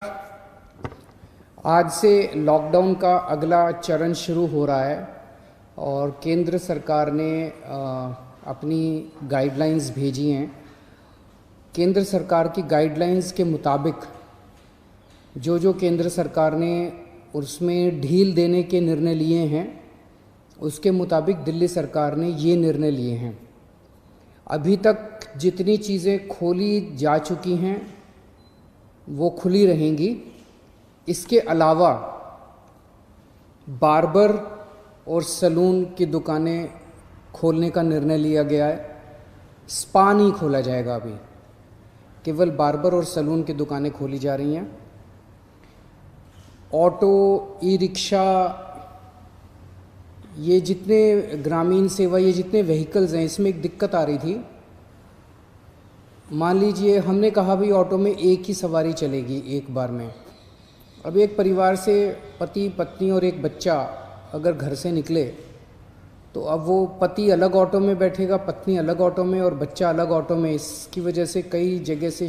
आज से लॉकडाउन का अगला चरण शुरू हो रहा है और केंद्र सरकार ने अपनी गाइडलाइंस भेजी हैं। केंद्र सरकार की गाइडलाइंस के मुताबिक जो केंद्र सरकार ने उसमें ढील देने के निर्णय लिए हैं, उसके मुताबिक दिल्ली सरकार ने ये निर्णय लिए हैं। अभी तक जितनी चीज़ें खोली जा चुकी हैं वो खुली रहेंगी। इसके अलावा बार्बर और सैलून की दुकानें खोलने का निर्णय लिया गया है। स्पा नहीं खोला जाएगा, अभी केवल बार्बर और सैलून की दुकानें खोली जा रही हैं। ऑटो, ई रिक्शा, ये जितने ग्रामीण सेवा, ये जितने व्हीकल्स हैं, इसमें एक दिक्कत आ रही थी। मान लीजिए हमने कहा भाई ऑटो में एक ही सवारी चलेगी एक बार में। अब एक परिवार से पति पत्नी और एक बच्चा अगर घर से निकले तो अब वो पति अलग ऑटो में बैठेगा, पत्नी अलग ऑटो में और बच्चा अलग ऑटो में। इसकी वजह से कई जगह से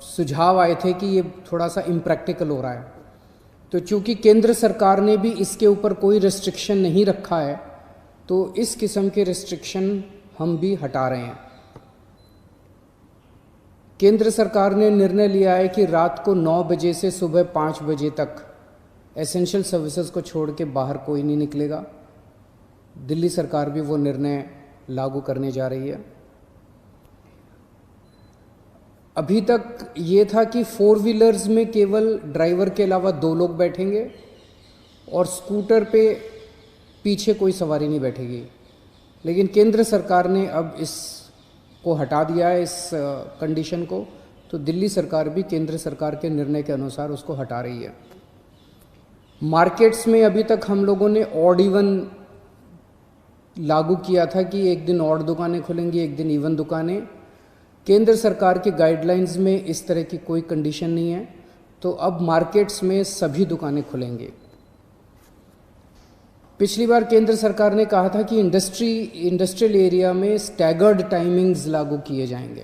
सुझाव आए थे कि ये थोड़ा सा इम्प्रैक्टिकल हो रहा है। तो चूँकि केंद्र सरकार ने भी इसके ऊपर कोई रिस्ट्रिक्शन नहीं रखा है, तो इस किस्म के रिस्ट्रिक्शन हम भी हटा रहे हैं। केंद्र सरकार ने निर्णय लिया है कि रात को 9 बजे से सुबह 5 बजे तक एसेंशियल सर्विसेज को छोड़ के बाहर कोई नहीं निकलेगा। दिल्ली सरकार भी वो निर्णय लागू करने जा रही है। अभी तक ये था कि 4 व्हीलर्स में केवल ड्राइवर के अलावा 2 लोग बैठेंगे और स्कूटर पे पीछे कोई सवारी नहीं बैठेगी, लेकिन केंद्र सरकार ने अब इस को हटा दिया है, इस कंडीशन को। तो दिल्ली सरकार भी केंद्र सरकार के निर्णय के अनुसार उसको हटा रही है। मार्केट्स में अभी तक हम लोगों ने ऑड इवन लागू किया था कि एक दिन ऑड दुकानें खुलेंगी, एक दिन इवन दुकानें। केंद्र सरकार के गाइडलाइंस में इस तरह की कोई कंडीशन नहीं है, तो अब मार्केट्स में सभी दुकानें खुलेंगी। पिछली बार केंद्र सरकार ने कहा था कि इंडस्ट्रियल एरिया में स्टैगर्ड टाइमिंग्स लागू किए जाएंगे,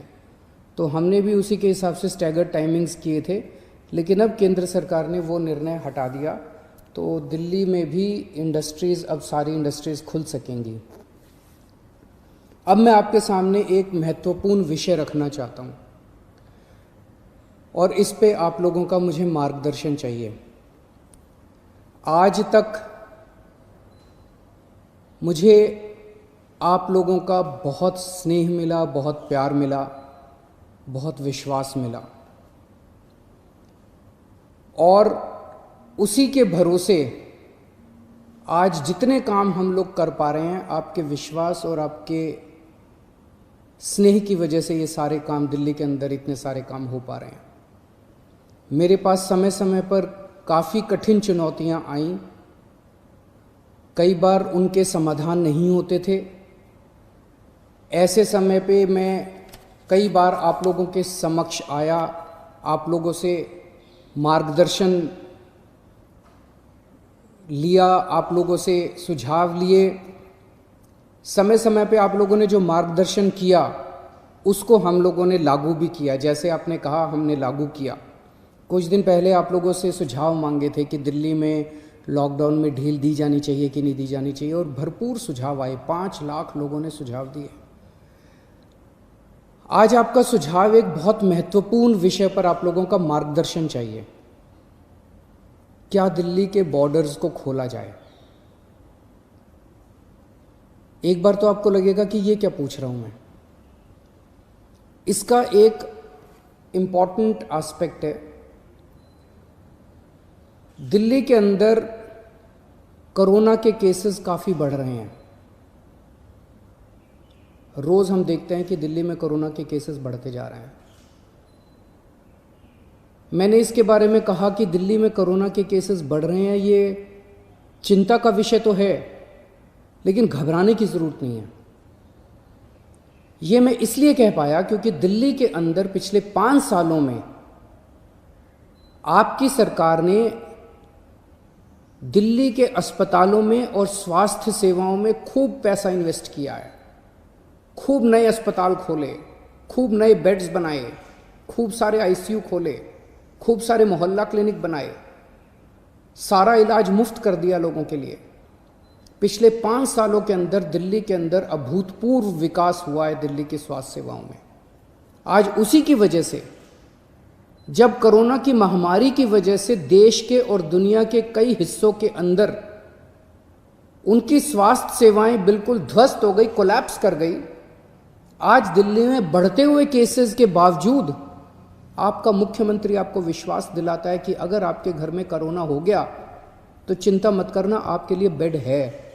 तो हमने भी उसी के हिसाब से स्टैगर्ड टाइमिंग्स किए थे, लेकिन अब केंद्र सरकार ने वो निर्णय हटा दिया। तो दिल्ली में भी इंडस्ट्रीज़, अब सारी इंडस्ट्रीज़ खुल सकेंगी। अब मैं आपके सामने एक महत्वपूर्ण विषय रखना चाहता हूँ और इस पे आप लोगों का मुझे मार्गदर्शन चाहिए। आज तक मुझे आप लोगों का बहुत स्नेह मिला, बहुत प्यार मिला, बहुत विश्वास मिला, और उसी के भरोसे आज जितने काम हम लोग कर पा रहे हैं, आपके विश्वास और आपके स्नेह की वजह से ये सारे काम, दिल्ली के अंदर इतने सारे काम हो पा रहे हैं। मेरे पास समय समय पर काफ़ी कठिन चुनौतियां आईं, कई बार उनके समाधान नहीं होते थे। ऐसे समय पे मैं कई बार आप लोगों के समक्ष आया, आप लोगों से मार्गदर्शन लिया, आप लोगों से सुझाव लिए। समय समय पे आप लोगों ने जो मार्गदर्शन किया उसको हम लोगों ने लागू भी किया। जैसे आपने कहा, हमने लागू किया। कुछ दिन पहले आप लोगों से सुझाव मांगे थे कि दिल्ली में लॉकडाउन में ढील दी जानी चाहिए कि नहीं दी जानी चाहिए, और भरपूर सुझाव आए। 5 लाख लोगों ने सुझाव दिए। आज आपका सुझाव एक बहुत महत्वपूर्ण विषय पर आप लोगों का मार्गदर्शन चाहिए। क्या दिल्ली के बॉर्डर्स को खोला जाए? एक बार तो आपको लगेगा कि ये क्या पूछ रहा हूं मैं। इसका एक इंपॉर्टेंट एस्पेक्ट है, दिल्ली के अंदर कोरोना के केसेस काफ़ी बढ़ रहे हैं। रोज़ हम देखते हैं कि दिल्ली में कोरोना के केसेस बढ़ते जा रहे हैं। मैंने इसके बारे में कहा कि दिल्ली में कोरोना के केसेस बढ़ रहे हैं, ये चिंता का विषय तो है, लेकिन घबराने की ज़रूरत नहीं है। ये मैं इसलिए कह पाया क्योंकि दिल्ली के अंदर पिछले 5 सालों में आपकी सरकार ने दिल्ली के अस्पतालों में और स्वास्थ्य सेवाओं में खूब पैसा इन्वेस्ट किया है। खूब नए अस्पताल खोले, खूब नए बेड्स बनाए, खूब सारे आईसीयू खोले, खूब सारे मोहल्ला क्लिनिक बनाए, सारा इलाज मुफ्त कर दिया लोगों के लिए। पिछले 5 सालों के अंदर दिल्ली के अंदर अभूतपूर्व विकास हुआ है दिल्ली की स्वास्थ्य सेवाओं में। आज उसी की वजह से, जब कोरोना की महामारी की वजह से देश के और दुनिया के कई हिस्सों के अंदर उनकी स्वास्थ्य सेवाएं बिल्कुल ध्वस्त हो गई, कोलैप्स कर गई, आज दिल्ली में बढ़ते हुए केसेस के बावजूद आपका मुख्यमंत्री आपको विश्वास दिलाता है कि अगर आपके घर में कोरोना हो गया तो चिंता मत करना, आपके लिए बेड है,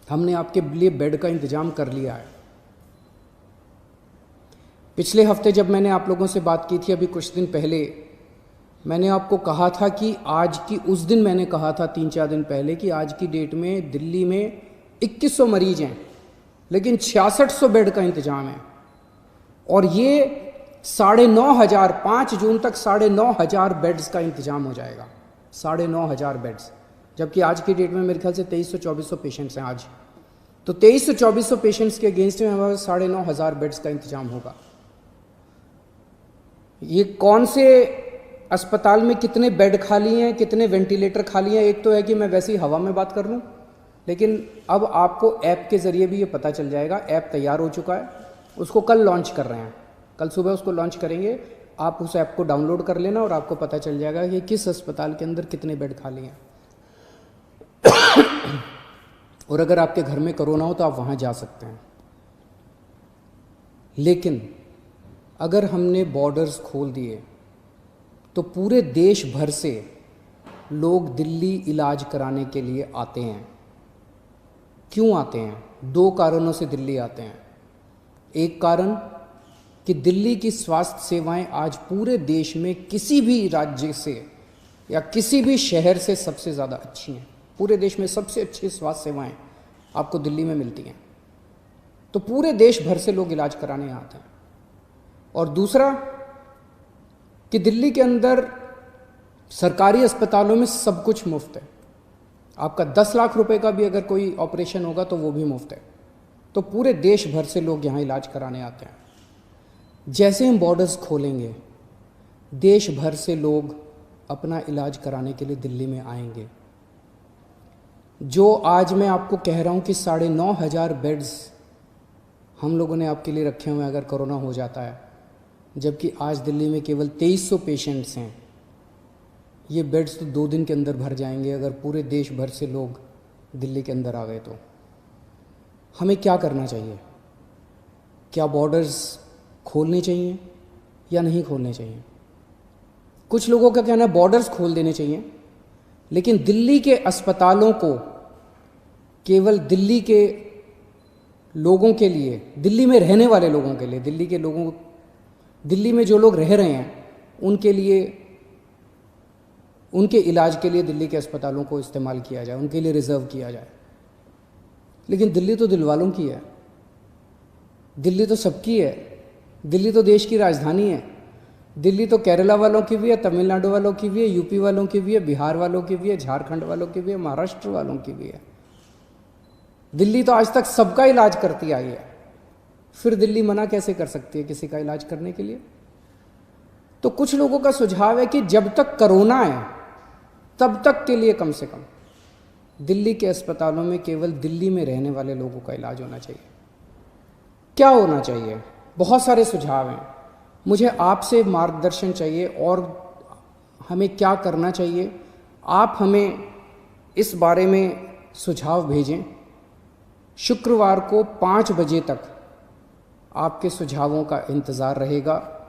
हमने आपके लिए बेड का इंतजाम कर लिया है। पिछले हफ्ते जब मैंने आप लोगों से बात की थी, अभी कुछ दिन पहले, मैंने आपको कहा था कि आज की, उस दिन मैंने कहा था 3-4 दिन पहले कि आज की डेट में दिल्ली में 2100 मरीज हैं, लेकिन 6600 बेड का इंतजाम है। और ये 9,500, 5 जून तक 9,500 बेड्स का इंतजाम हो जाएगा, 9,500 बेड्स। जबकि आज की डेट में मेरे ख्याल से 2300-2400 पेशेंट्स हैं आज। तो 2300-2400 पेशेंट्स के अगेंस्ट में हमारे 9,500 बेड्स का इंतजाम होगा। ये कौन से अस्पताल में कितने बेड खाली हैं, कितने वेंटिलेटर खाली हैं, एक तो है कि मैं वैसे ही हवा में बात कर लूँ, लेकिन अब आपको ऐप के ज़रिए भी ये पता चल जाएगा। ऐप तैयार हो चुका है, उसको कल लॉन्च कर रहे हैं, कल सुबह उसको लॉन्च करेंगे। आप उस ऐप को डाउनलोड कर लेना और आपको पता चल जाएगा कि किस अस्पताल के अंदर कितने बेड खाली हैं। और अगर आपके घर में कोरोना हो तो आप वहाँ जा सकते हैं। लेकिन अगर हमने बॉर्डर्स खोल दिए तो पूरे देश भर से लोग दिल्ली इलाज कराने के लिए आते हैं। क्यों आते हैं? 2 कारणों से दिल्ली आते हैं। एक कारण कि दिल्ली की स्वास्थ्य सेवाएं आज पूरे देश में किसी भी राज्य से या किसी भी शहर से सबसे ज़्यादा अच्छी हैं। पूरे देश में सबसे अच्छी स्वास्थ्य सेवाएं आपको दिल्ली में मिलती हैं, तो पूरे देश भर से लोग इलाज कराने आते हैं। और दूसरा कि दिल्ली के अंदर सरकारी अस्पतालों में सब कुछ मुफ्त है। आपका 10 लाख रुपए का भी अगर कोई ऑपरेशन होगा तो वो भी मुफ्त है। तो पूरे देश भर से लोग यहाँ इलाज कराने आते हैं। जैसे हम बॉर्डर्स खोलेंगे, देश भर से लोग अपना इलाज कराने के लिए दिल्ली में आएंगे। जो आज मैं आपको कह रहा हूँ कि 9,500 बेड्स हम लोगों ने आपके लिए रखे हुए हैं अगर कोरोना हो जाता है, जबकि आज दिल्ली में केवल 2300 पेशेंट्स हैं। ये बेड्स तो 2 दिन के अंदर भर जाएंगे अगर पूरे देश भर से लोग दिल्ली के अंदर आ गए तो। हमें क्या करना चाहिए? क्या बॉर्डर्स खोलने चाहिए या नहीं खोलने चाहिए? कुछ लोगों का कहना है बॉर्डर्स खोल देने चाहिए, लेकिन दिल्ली के अस्पतालों को केवल दिल्ली के लोगों के लिए, दिल्ली में रहने वाले लोगों के लिए, दिल्ली के लोगों, दिल्ली में जो लोग रह रहे हैं उनके लिए, उनके इलाज के लिए दिल्ली के अस्पतालों को इस्तेमाल किया जाए, उनके लिए रिजर्व किया जाए। लेकिन दिल्ली तो दिल वालों की है, दिल्ली तो सबकी है, दिल्ली तो देश की राजधानी है। दिल्ली तो केरला वालों की भी है, तमिलनाडु वालों की भी है, यूपी वालों की भी है, बिहार वालों की भी है, झारखंड वालों की भी है, महाराष्ट्र वालों की भी है। दिल्ली तो आज तक सबका इलाज करती आई है, फिर दिल्ली मना कैसे कर सकती है किसी का इलाज करने के लिए? तो कुछ लोगों का सुझाव है कि जब तक कोरोना है तब तक के लिए कम से कम दिल्ली के अस्पतालों में केवल दिल्ली में रहने वाले लोगों का इलाज होना चाहिए। क्या होना चाहिए? बहुत सारे सुझाव हैं। मुझे आपसे मार्गदर्शन चाहिए और हमें क्या करना चाहिए। आप हमें इस बारे में सुझाव भेजें। शुक्रवार को 5 बजे तक आपके सुझावों का इंतज़ार रहेगा।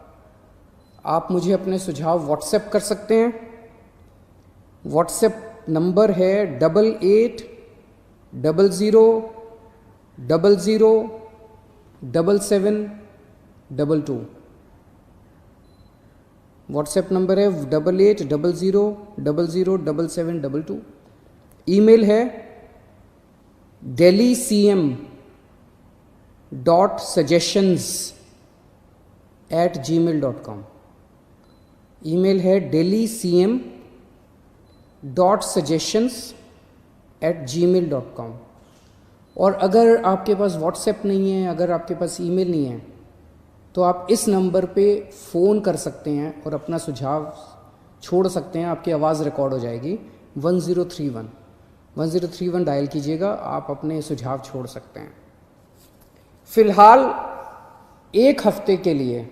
आप मुझे अपने सुझाव व्हाट्सएप कर सकते हैं। व्हाट्सएप नंबर है 8800007722। व्हाट्सएप नंबर है 8800007722। ईमेल है delhi.cm.suggestions@gmail.com। ईमेल है delhi.cm.suggestions@gmail.com। और अगर आपके पास व्हाट्सएप नहीं है, अगर आपके पास ईमेल नहीं है, तो आप इस नंबर पे फ़ोन कर सकते हैं और अपना सुझाव छोड़ सकते हैं, आपकी आवाज़ रिकॉर्ड हो जाएगी। 1031 डायल कीजिएगा, आप अपने सुझाव छोड़ सकते हैं। फिलहाल 1 हफ्ते के लिए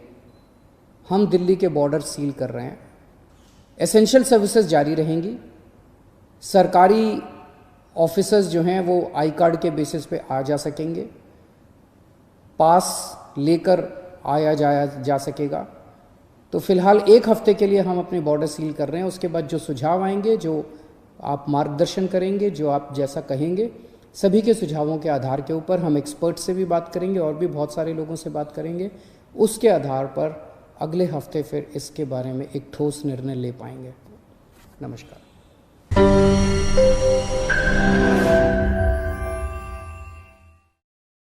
हम दिल्ली के बॉर्डर सील कर रहे हैं। एसेंशियल सर्विसेज जारी रहेंगी। सरकारी ऑफिसर्स जो हैं वो आई कार्ड के बेसिस पे आ जा सकेंगे, पास लेकर आया जाया जा सकेगा। तो फिलहाल 1 हफ्ते के लिए हम अपने बॉर्डर सील कर रहे हैं। उसके बाद जो सुझाव आएंगे, जो आप मार्गदर्शन करेंगे, जो आप जैसा कहेंगे, सभी के सुझावों के आधार के ऊपर हम एक्सपर्ट से भी बात करेंगे और भी बहुत सारे लोगों से बात करेंगे। उसके आधार पर अगले हफ्ते फिर इसके बारे में एक ठोस निर्णय ले पाएंगे। नमस्कार।